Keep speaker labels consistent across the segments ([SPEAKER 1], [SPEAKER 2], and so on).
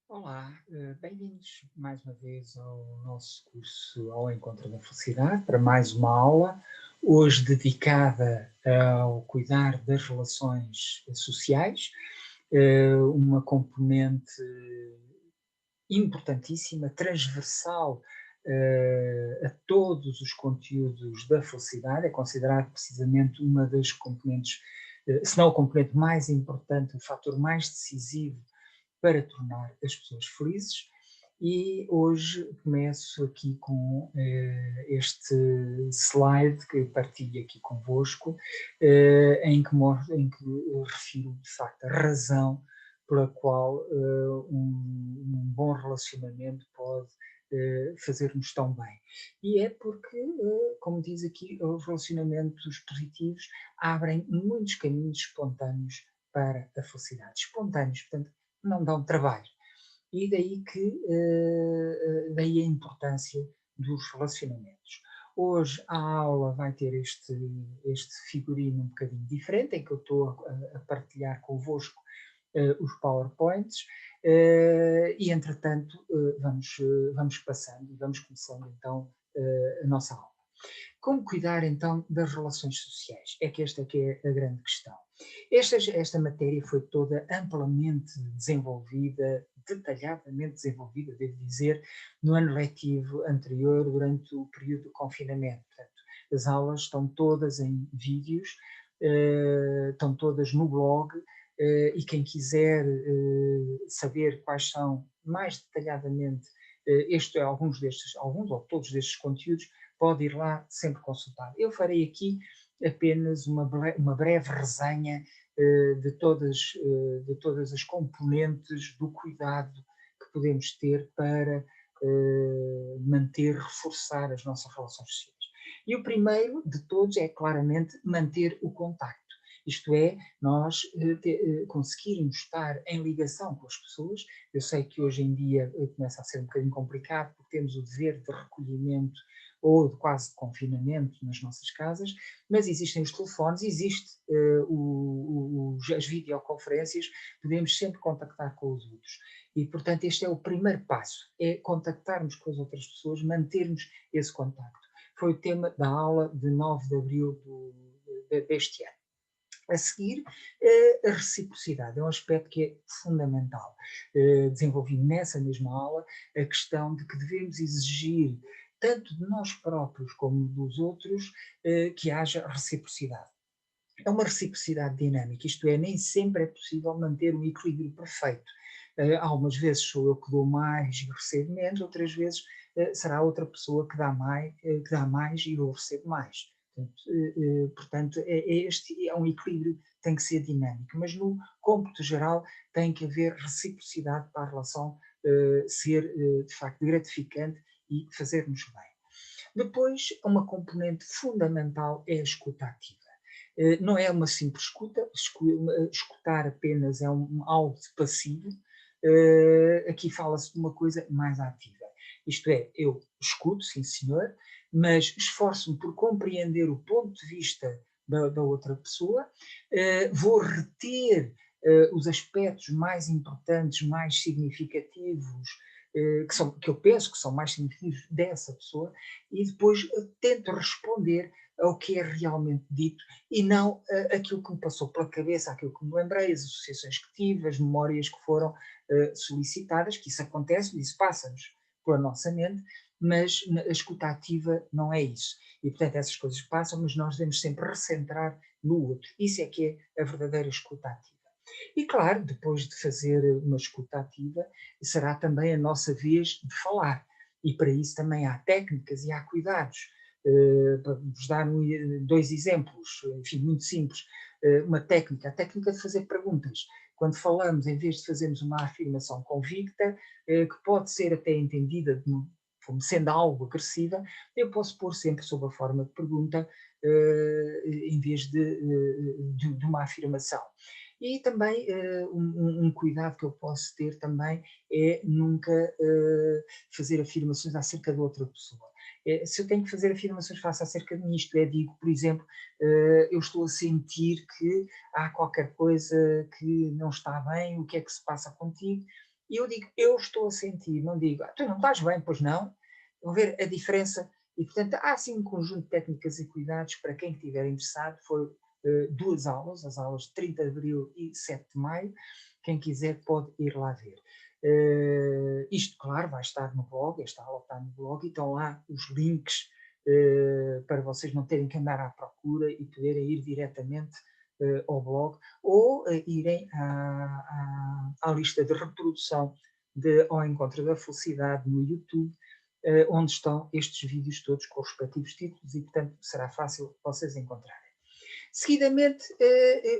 [SPEAKER 1] Olá, bem-vindos mais uma vez ao nosso curso Ao Encontro da Felicidade, para mais uma aula, hoje dedicada ao cuidar das relações sociais, uma componente importantíssima, transversal a todos os conteúdos da felicidade, é considerado precisamente uma das componentes, se não a componente mais importante, o fator mais decisivo para tornar as pessoas felizes. E hoje começo aqui com este slide que partilho aqui convosco, em que eu refiro de facto a razão por a qual um bom relacionamento pode fazer-nos tão bem. E é porque, como diz aqui, os relacionamentos positivos abrem muitos caminhos espontâneos para a felicidade. Espontâneos, portanto, não dão trabalho. E daí a importância dos relacionamentos. Hoje a aula vai ter este figurino um bocadinho diferente, em que eu estou a partilhar convosco os PowerPoints, e entretanto vamos passando e vamos começando então a nossa aula. Como cuidar então das relações sociais? É que esta que é a grande questão. Esta matéria foi toda amplamente desenvolvida, detalhadamente desenvolvida, devo dizer, no ano letivo anterior, durante o período do confinamento. Portanto, as aulas estão todas em vídeos, estão todas no blog, e quem quiser saber quais são mais detalhadamente alguns ou todos destes conteúdos, pode ir lá sempre consultar. Eu farei aqui apenas uma breve resenha de todas as componentes do cuidado que podemos ter para manter, reforçar as nossas relações sociais. E o primeiro de todos é claramente manter o contacto. Isto é, nós conseguirmos estar em ligação com as pessoas. Eu sei que hoje em dia começa a ser um bocadinho complicado, porque temos o dever de recolhimento ou de quase de confinamento nas nossas casas, mas existem os telefones, existe as videoconferências, podemos sempre contactar com os outros. E, portanto, este é o primeiro passo, é contactarmos com as outras pessoas, mantermos esse contacto. Foi o tema da aula de 9 de abril deste ano. A seguir, a reciprocidade é um aspecto que é fundamental. Desenvolvi nessa mesma aula a questão de que devemos exigir, tanto de nós próprios como dos outros, que haja reciprocidade. É uma reciprocidade dinâmica, isto é, nem sempre é possível manter um equilíbrio perfeito. Algumas vezes sou eu que dou mais e recebo menos, outras vezes será outra pessoa que dá mais e eu recebo mais. Portanto, este é um equilíbrio que tem que ser dinâmico, mas no cômputo geral tem que haver reciprocidade para a relação ser de facto gratificante e fazer-nos bem. Depois, uma componente fundamental é a escuta ativa. Não é uma simples escuta, escutar apenas é algo de passivo, aqui fala-se de uma coisa mais ativa. Isto é, eu escuto, sim senhor, mas esforço-me por compreender o ponto de vista da outra pessoa, vou reter os aspectos mais importantes, mais significativos, que eu penso que são mais significativos dessa pessoa, e depois tento responder ao que é realmente dito e não aquilo que me passou pela cabeça, aquilo que me lembrei, as associações que tive, as memórias que foram solicitadas, que isso acontece, isso passa-nos pela nossa mente, mas a escuta ativa não é isso. E, portanto, essas coisas passam, mas nós devemos sempre recentrar no outro. Isso é que é a verdadeira escuta ativa. E, claro, depois de fazer uma escuta ativa, será também a nossa vez de falar. E para isso também há técnicas e há cuidados. Para vos dar dois exemplos, enfim, muito simples. Uma técnica, a técnica de fazer perguntas. Quando falamos, em vez de fazermos uma afirmação convicta, que pode ser até entendida como sendo algo agressiva, eu posso pôr sempre sob a forma de pergunta, em vez de uma afirmação. E também um cuidado que eu posso ter também é nunca fazer afirmações acerca de outra pessoa. Se eu tenho que fazer afirmações face acerca de mim, isto é, digo, por exemplo, eu estou a sentir que há qualquer coisa que não está bem, o que é que se passa contigo? E eu digo, eu estou a sentir, não digo, tu não estás bem, pois não. Vão ver a diferença. E, portanto, há assim um conjunto de técnicas e cuidados para quem estiver interessado. Foram 2 aulas, as aulas de 30 de abril e 7 de maio. Quem quiser pode ir lá ver. Isto, claro, vai estar no blog, esta aula está no blog, e estão lá os links para vocês não terem que andar à procura e poderem ir diretamente ao blog, ou irem à lista de reprodução Ao Encontro da Felicidade no YouTube, onde estão estes vídeos todos com os respectivos títulos, e, portanto, será fácil vocês encontrarem. Seguidamente,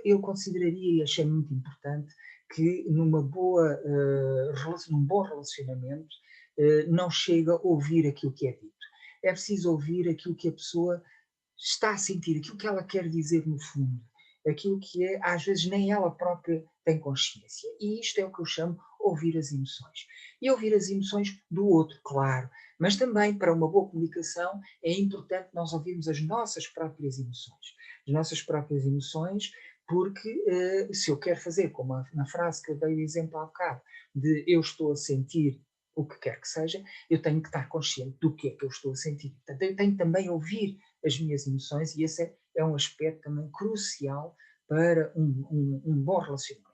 [SPEAKER 1] eu consideraria e achei muito importante que num bom relacionamento não chega a ouvir aquilo que é dito. É preciso ouvir aquilo que a pessoa está a sentir, aquilo que ela quer dizer no fundo, aquilo que às vezes nem ela própria tem consciência. E isto é o que eu chamo ouvir as emoções. E ouvir as emoções do outro, claro, mas também para uma boa comunicação é importante nós ouvirmos as nossas próprias emoções. As nossas próprias emoções, porque se eu quero fazer, como na frase que eu dei o exemplo há bocado, de eu estou a sentir o que quer que seja, eu tenho que estar consciente do que é que eu estou a sentir. Portanto, eu tenho também a ouvir as minhas emoções, e esse é um aspecto também crucial para um bom relacionamento.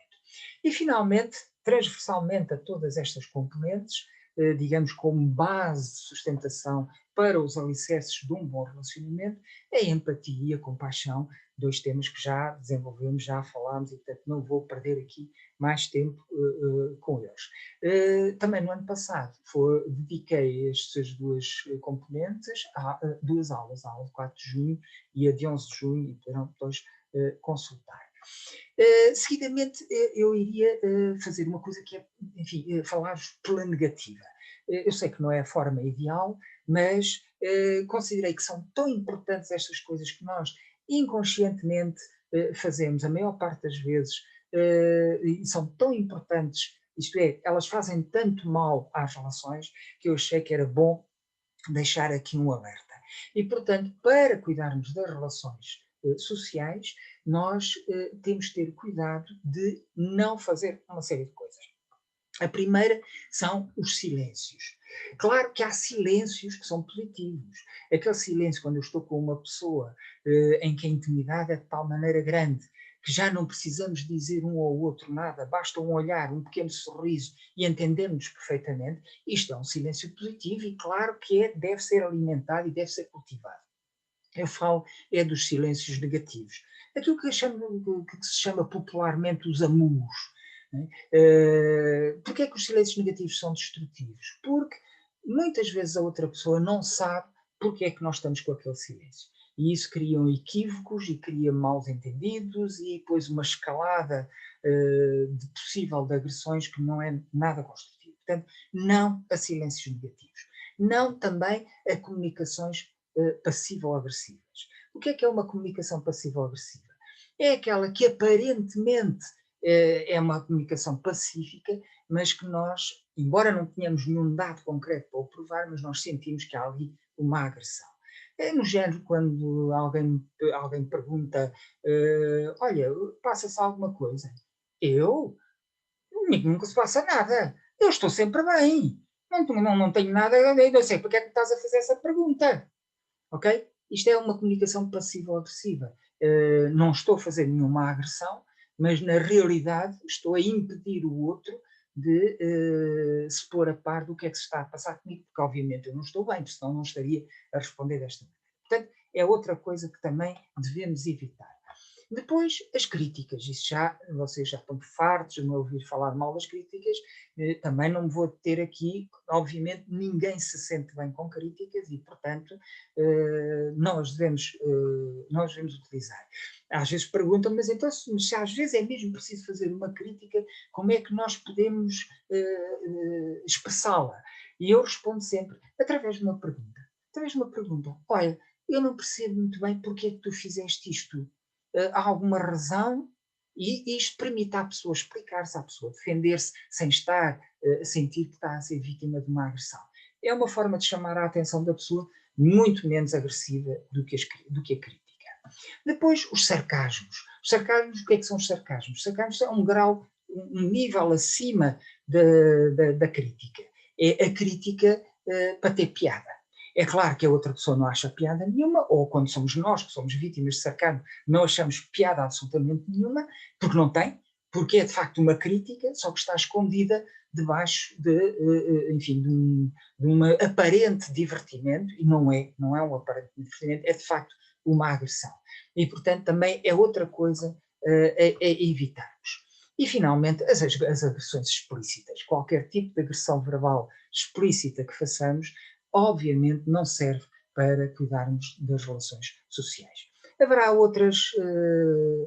[SPEAKER 1] E, finalmente, transversalmente a todas estas componentes, digamos, como base de sustentação para os alicerces de um bom relacionamento, é a empatia e a compaixão, 2 temas que já desenvolvemos, já falámos, e, portanto, não vou perder aqui mais tempo com eles. Também no ano passado dediquei estas 2 componentes a 2 aulas, a aula de 4 de junho e a de 11 de junho, e poderão depois consultar. Seguidamente, eu iria fazer uma coisa que é, enfim, falar-vos pela negativa. Eu sei que não é a forma ideal, mas considerei que são tão importantes estas coisas que nós inconscientemente fazemos a maior parte das vezes, e são tão importantes, isto é, elas fazem tanto mal às relações, que eu achei que era bom deixar aqui um alerta. E, portanto, para cuidarmos das relações sociais, nós temos de ter cuidado de não fazer uma série de coisas. A primeira são os silêncios. Claro que há silêncios que são positivos. Aquele silêncio quando eu estou com uma pessoa em que a intimidade é de tal maneira grande que já não precisamos dizer um ao outro nada, basta um olhar, um pequeno sorriso e entendemos perfeitamente. Isto é um silêncio positivo e claro que deve ser alimentado e deve ser cultivado. Eu falo dos silêncios negativos. Aquilo que se chama popularmente os amuos. Porquê é que os silêncios negativos são destrutivos? Porque muitas vezes a outra pessoa não sabe porque é que nós estamos com aquele silêncio. E isso cria equívocos e cria maus entendidos e depois uma escalada de possível de agressões que não é nada construtivo. Portanto, não a silêncios negativos. Não também a comunicações passivo-agressivas. O que é uma comunicação passivo-agressiva? É aquela que aparentemente é uma comunicação pacífica, mas que nós, embora não tenhamos nenhum dado concreto para o provar, mas nós sentimos que há ali uma agressão. É no género quando alguém pergunta, olha, passa-se alguma coisa? Eu? Comigo nunca se passa nada. Eu estou sempre bem. Não tenho nada, eu não sei porque é que estás a fazer essa pergunta. Ok? Isto é uma comunicação passivo-agressiva. Não estou a fazer nenhuma agressão, mas na realidade estou a impedir o outro de se pôr a par do que é que se está a passar comigo, porque obviamente eu não estou bem, senão não estaria a responder desta maneira. Portanto, é outra coisa que também devemos evitar. Depois, as críticas. Isso vocês já estão fartos de me ouvir falar mal das críticas. Também não me vou ter aqui. Obviamente, ninguém se sente bem com críticas e, portanto, nós devemos utilizar. Às vezes perguntam, mas então, se às vezes é mesmo preciso fazer uma crítica, como é que nós podemos expressá-la? E eu respondo sempre através de uma pergunta. Olha, eu não percebo muito bem porque é que tu fizeste isto. Há alguma razão? E isto permite à pessoa explicar-se, à pessoa defender-se, sem estar a sentir que está a ser vítima de uma agressão. É uma forma de chamar a atenção da pessoa muito menos agressiva do que a crítica. Depois, os sarcasmos. Os sarcasmos, o que é que são os sarcasmos? Os sarcasmos são um grau um nível acima da crítica. É a crítica para ter piada. É claro que a outra pessoa não acha piada nenhuma, ou quando somos nós que somos vítimas de sarcasmo, não achamos piada absolutamente nenhuma, porque não tem, porque é de facto uma crítica, só que está escondida debaixo enfim, de uma aparente divertimento, e não é um aparente divertimento, é de facto uma agressão. E, portanto, também é outra coisa a evitarmos. E, finalmente, as agressões explícitas. Qualquer tipo de agressão verbal explícita que façamos, obviamente, não serve para cuidarmos das relações sociais. Haverá outras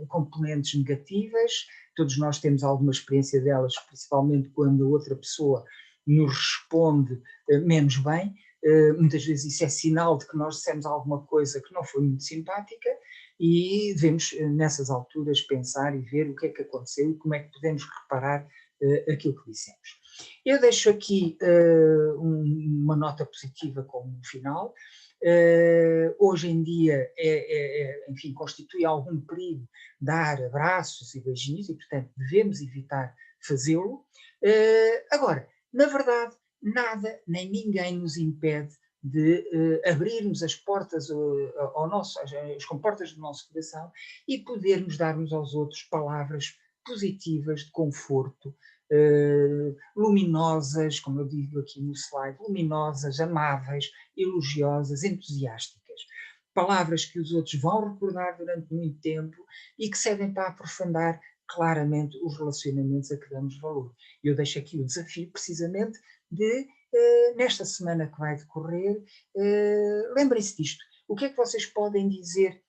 [SPEAKER 1] componentes negativas, todos nós temos alguma experiência delas, principalmente quando a outra pessoa nos responde menos bem. Muitas vezes isso é sinal de que nós dissemos alguma coisa que não foi muito simpática, e devemos, nessas alturas, pensar e ver o que é que aconteceu e como é que podemos reparar aquilo que dissemos. Eu deixo aqui uma nota positiva como final. Hoje em dia, enfim, constitui algum perigo dar abraços e beijinhos e, portanto, devemos evitar fazê-lo. Agora, na verdade, nada nem ninguém nos impede de abrirmos as portas as comportas do nosso coração e podermos dar-nos aos outros palavras positivas de conforto, luminosas, como eu digo aqui no slide, luminosas, amáveis, elogiosas, entusiásticas. Palavras que os outros vão recordar durante muito tempo e que servem para aprofundar claramente os relacionamentos a que damos valor. Eu deixo aqui o desafio, precisamente, de nesta semana que vai decorrer, lembrem-se disto. O que é que vocês podem dizer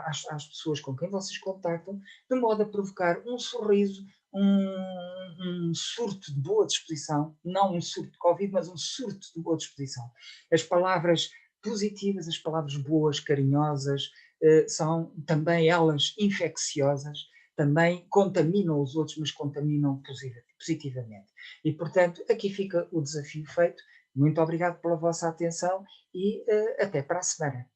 [SPEAKER 1] às pessoas com quem vocês contactam, de modo a provocar um sorriso, um surto de boa disposição, não um surto de Covid, mas um surto de boa disposição. As palavras positivas, as palavras boas, carinhosas, são também elas infecciosas, também contaminam os outros, mas contaminam positivamente. E, portanto, aqui fica o desafio feito. Muito obrigado pela vossa atenção e até para a semana.